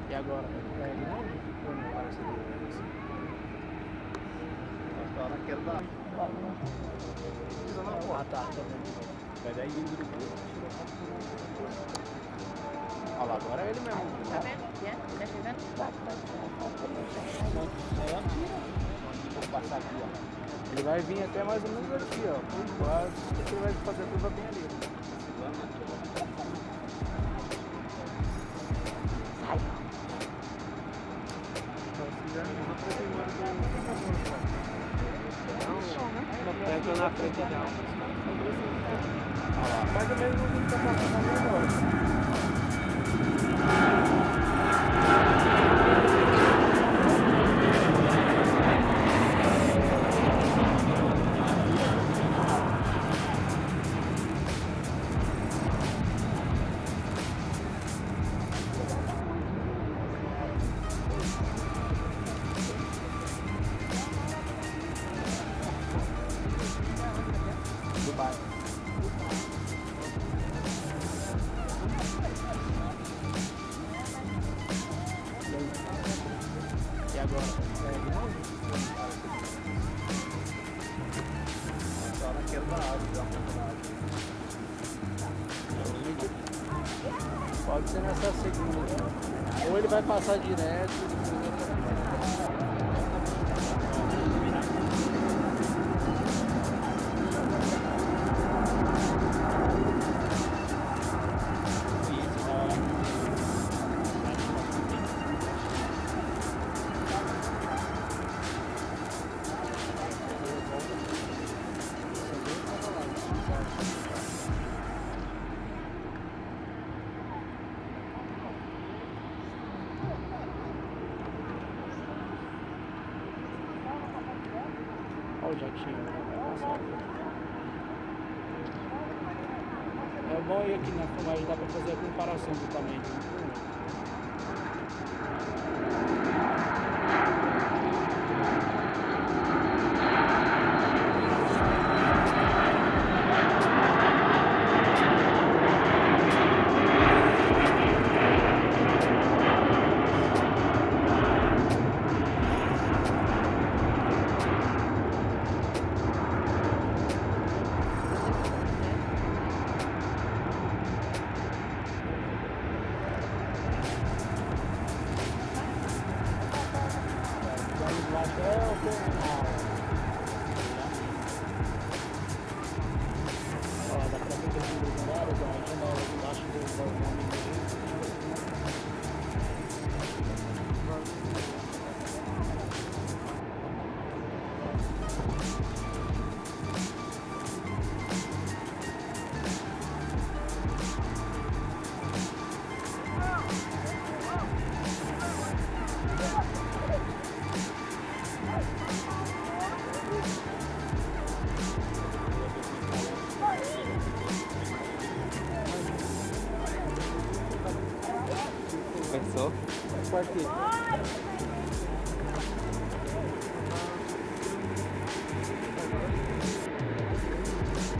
E agora? Parece Agora quero dar. Ah, tá. Vai dar indo do corpo. Olha lá, agora é ele mesmo. Tá vendo? Tá chegando? Vou passar aqui, ó. Ele vai vir até mais ou menos aqui, ó. Por quase. Ele vai fazer a curva bem ali. Sai. Entra na frente dela. Olha lá. Mais ou menos o que está passando agora. Dubai. E agora? Agora quero dar água. Pode ser nessa segunda. Ou ele vai passar direto. Olha o jatinho. É bom ir aqui na filmagem, dá pra fazer a comparação do tamanho de um com o outro. Pensou? Aqui.